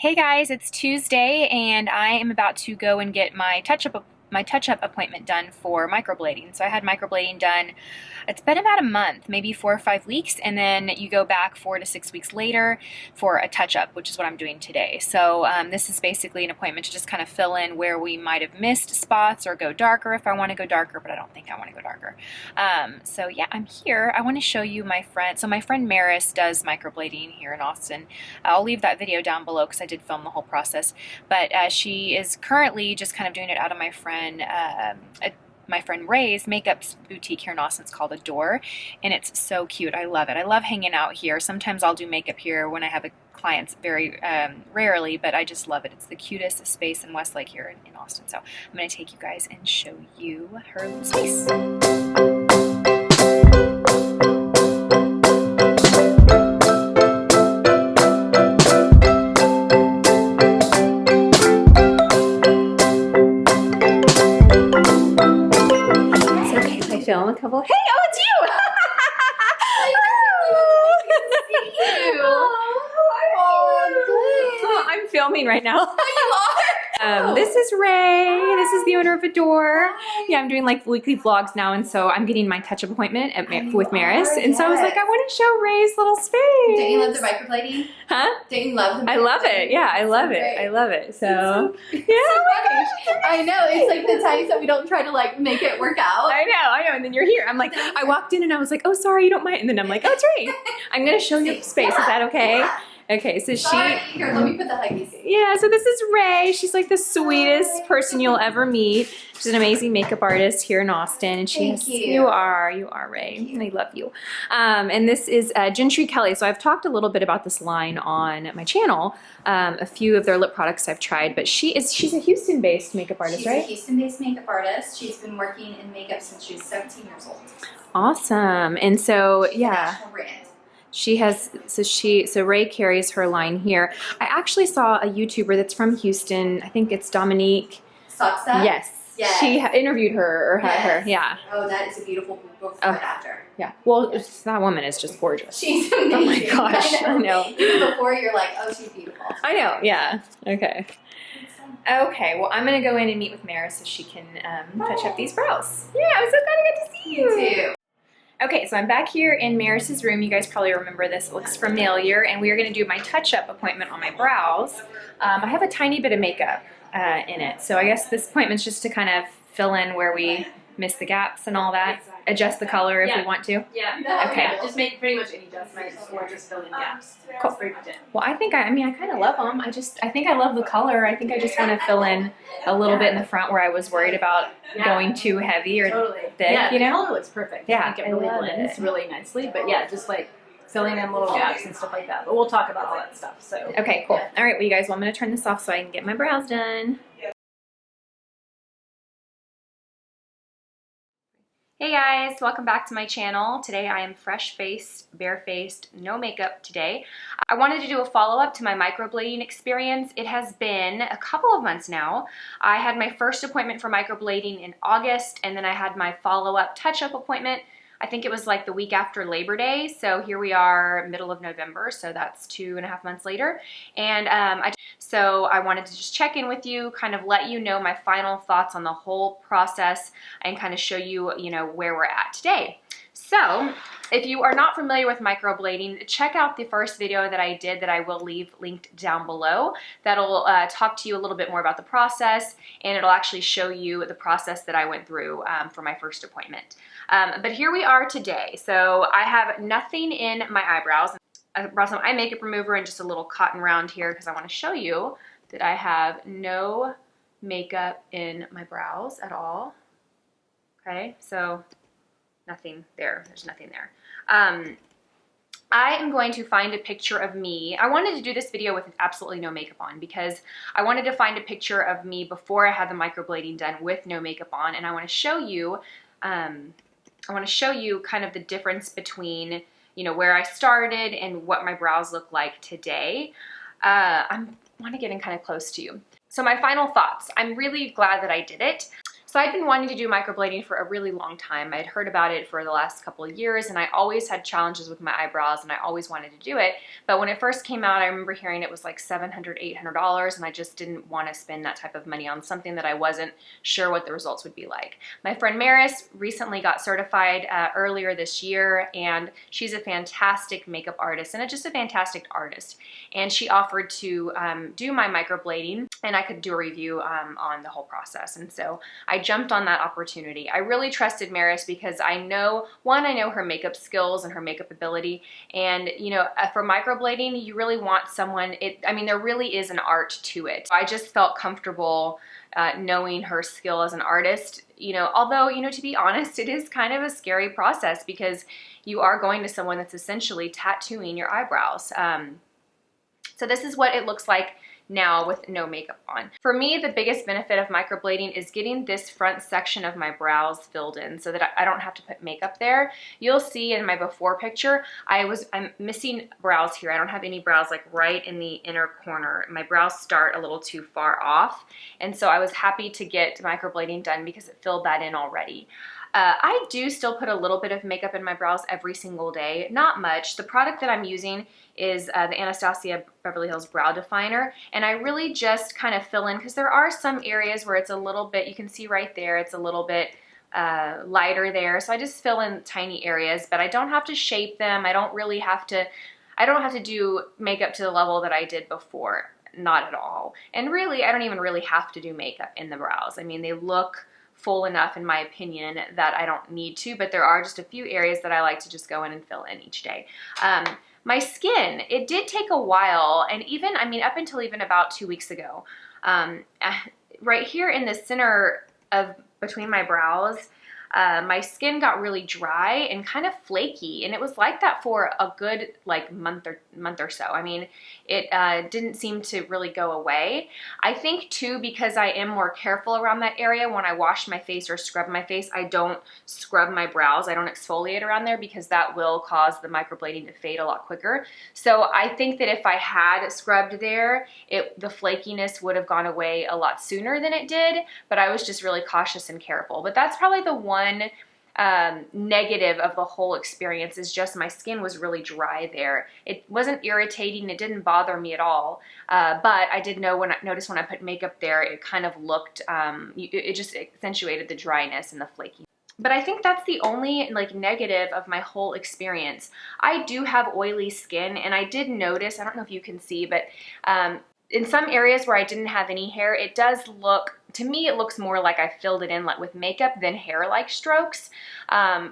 Hey guys, it's Tuesday and I am about to go and get my touch-up appointment done for microblading. So I had microblading done, it's been about a month, maybe 4 or 5 weeks, and then you go back 4 to 6 weeks later for a touch-up, which is what I'm doing today. So this is basically an appointment to just kind of fill in where we might have missed spots or go darker if I want to go darker, but I don't think I want to go darker. So yeah, I'm here. I want to show you my friend. So my friend Maris does microblading here in Austin. I'll leave that video down below because I did film the whole process, but she is currently just kind of doing it out of my friend Ray's makeup boutique here in Austin. It's called Adore, and it's so cute. I love it. I love hanging out here. Sometimes I'll do makeup here when I have clients, very rarely, but I just love it. It's the cutest space in Westlake here in Austin. So I'm going to take you guys and show you her little space. Film a couple. Hey, oh, it's you! Oh, I'm filming right now. This is Ray. This is the owner of Adore. Hi. Yeah, I'm doing like weekly vlogs now, and so I'm getting my touch-up appointment with Maris, and so I was like, I want to show Ray's little space. Don't you love the microblading? Huh? Don't you love the microblading? I love it. Yeah, I love it. I love it. So yeah, oh my gosh. I know. It's like the times that we don't try to like make it work out. I know. And then you're here. I'm like, I walked in and I was like, oh, sorry, you don't mind. And then I'm like, oh, it's Ray. I'm gonna show you space. Is that okay? Yeah. Okay, so Here, let me put the huggies. Yeah, so this is Ray. She's like the sweetest person you'll ever meet. She's an amazing makeup artist here in Austin, and you are Ray. I love you. And this is Gentry Kelly. So I've talked a little bit about this line on my channel. A few of their lip products I've tried, but she's a Houston-based makeup artist, right? She's a Houston-based makeup artist. She's been working in makeup since she was 17 years old. Awesome. And so she's a national brand. She has, so Ray carries her line here. I actually saw a YouTuber that's from Houston. I think it's Dominique. Saksa? Yes. She interviewed her or had her. Yeah. Oh, that is a beautiful before and after. Yeah. Well, that woman is just gorgeous. She's amazing. Oh my gosh. I know. Even before you're like, oh, she's beautiful. I know. Yeah. Okay. Okay. Well, I'm going to go in and meet with Maris so she can touch up these brows. Yeah. I'm so glad I got to see you. Me too. Okay, so I'm back here in Maris's room. You guys probably remember this. It looks familiar. And we are going to do my touch-up appointment on my brows. I have a tiny bit of makeup in it. So I guess this appointment's just to kind of fill in where we miss the gaps and all that. Exactly. Adjust the color if we want to. Yeah. Okay. Yeah, just make pretty much any adjustments or just fill in gaps. Cool. That's pretty much it. Well, I kind of love them. I think I love the color. I think I just want to fill in a little bit in the front where I was worried about going too heavy or thick, yeah, you know? the color looks perfect. Yeah, I think it really blends really nicely. But yeah, just like filling in little gaps and stuff like that. But we'll talk about all that stuff. So okay, cool. All right, well, you guys, I'm going to turn this off so I can get my brows done. Hey guys, welcome back to my channel. Today I am fresh-faced, bare-faced, no makeup today. I wanted to do a follow-up to my microblading experience. It has been a couple of months now. I had my first appointment for microblading in August, and then I had my follow-up touch-up appointment. I think it was like the week after Labor Day, so here we are, middle of November, so that's 2.5 months later. And so I wanted to just check in with you, kind of let you know my final thoughts on the whole process and kind of show you, where we're at today. So if you are not familiar with microblading, check out the first video that I did that I will leave linked down below. That'll talk to you a little bit more about the process, and it'll actually show you the process that I went through for my first appointment. But here we are today. So I have nothing in my eyebrows. I brought some eye makeup remover and just a little cotton round here because I want to show you that I have no makeup in my brows at all. Okay, so nothing there. There's nothing there. I am going to find a picture of me. I wanted to do this video with absolutely no makeup on because I wanted to find a picture of me before I had the microblading done with no makeup on, and I want to show you kind of the difference between where I started and what my brows look like today. I want to get in kind of close to you. So my final thoughts. I'm really glad that I did it. So I'd been wanting to do microblading for a really long time. I'd heard about it for the last couple of years, and I always had challenges with my eyebrows, and I always wanted to do it. But when it first came out, I remember hearing it was like $700, $800, and I just didn't want to spend that type of money on something that I wasn't sure what the results would be like. My friend Maris recently got certified earlier this year, and she's a fantastic makeup artist and just a fantastic artist. And she offered to do my microblading, and I could do a review on the whole process. And so I jumped on that opportunity. I really trusted Maris because I know her makeup skills and her makeup ability. And you know, for microblading, you really want someone, I mean, there really is an art to it. I just felt comfortable knowing her skill as an artist, you know, although, you know, to be honest, it is kind of a scary process because you are going to someone that's essentially tattooing your eyebrows. So this is what it looks like now with no makeup on. For me, the biggest benefit of microblading is getting this front section of my brows filled in so that I don't have to put makeup there. You'll see in my before picture, I'm missing brows here. I don't have any brows like right in the inner corner. My brows start a little too far off. And so I was happy to get microblading done because it filled that in already. I do still put a little bit of makeup in my brows every single day, not much. The product that I'm using is the Anastasia Beverly Hills Brow Definer, and I really just kind of fill in because there are some areas where it's a little bit, you can see right there, it's a little bit lighter there, so I just fill in tiny areas, but I don't have to shape them. I don't have to do makeup to the level that I did before, not at all. And really, I don't even really have to do makeup in the brows. I mean, they look full enough in my opinion that I don't need to, but there are just a few areas that I like to just go in and fill in each day. My skin, it did take a while, and even, I mean, up until even about 2 weeks ago, right here in the center of between my brows, my skin got really dry and kind of flaky, and it was like that for a good like month or so. I mean, it didn't seem to really go away. I think too, because I am more careful around that area when I wash my face or scrub my face, I don't scrub my brows. I don't exfoliate around there because that will cause the microblading to fade a lot quicker. So I think that if I had scrubbed there, the flakiness would have gone away a lot sooner than it did, but I was just really cautious and careful. But that's probably the one negative of the whole experience, is just my skin was really dry there. It wasn't irritating, it didn't bother me at all, but I did notice when I put makeup there, it kind of looked, it just accentuated the dryness and the flaky. But I think that's the only like negative of my whole experience. I do have oily skin, and I did notice, I don't know if you can see, but in some areas where I didn't have any hair, it does look, to me, it looks more like I filled it in like with makeup than hair-like strokes,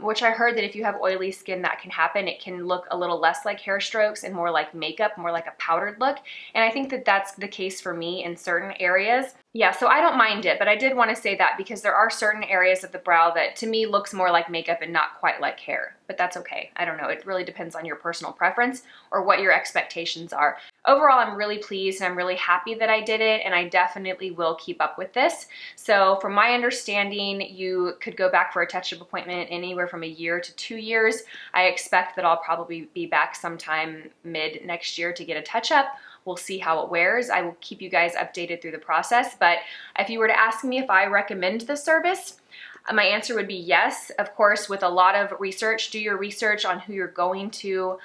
which I heard that if you have oily skin, that can happen. It can look a little less like hair strokes and more like makeup, more like a powdered look. And I think that that's the case for me in certain areas. Yeah, so I don't mind it, but I did want to say that because there are certain areas of the brow that to me looks more like makeup and not quite like hair, but that's okay. I don't know. It really depends on your personal preference or what your expectations are. Overall, I'm really pleased and I'm really happy that I did it, and I definitely will keep up with this. So from my understanding, you could go back for a touch-up appointment anywhere from a year to 2 years. I expect that I'll probably be back sometime mid next year to get a touch-up. We'll see how it wears. I will keep you guys updated through the process, but if you were to ask me if I recommend the service, my answer would be yes. Of course, with a lot of research, do your research on who you're going to,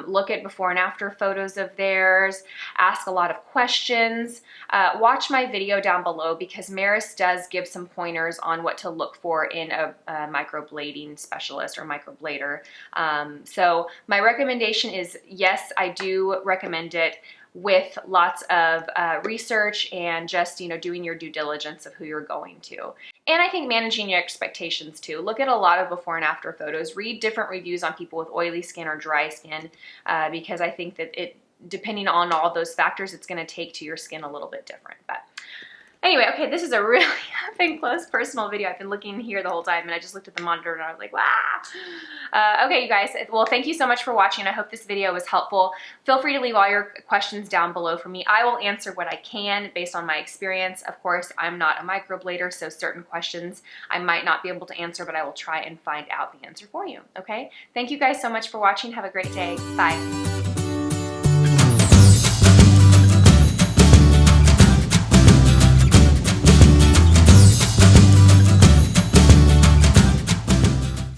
look at before and after photos of theirs, ask a lot of questions, watch my video down below because Maris does give some pointers on what to look for in a microblading specialist or microblader. So my recommendation is yes, I do recommend it, with lots of research and just, you know, doing your due diligence of who you're going to. And I think managing your expectations too. Look at a lot of before and after photos. Read different reviews on people with oily skin or dry skin because I think that depending on all those factors, it's going to take to your skin a little bit different. But anyway, okay, this is a really up and close personal video. I've been looking here the whole time and I just looked at the monitor and I was like, wow. Okay, you guys, well, thank you so much for watching. I hope this video was helpful. Feel free to leave all your questions down below for me. I will answer what I can based on my experience. Of course, I'm not a microblader, so certain questions I might not be able to answer, but I will try and find out the answer for you, okay? Thank you guys so much for watching. Have a great day. Bye.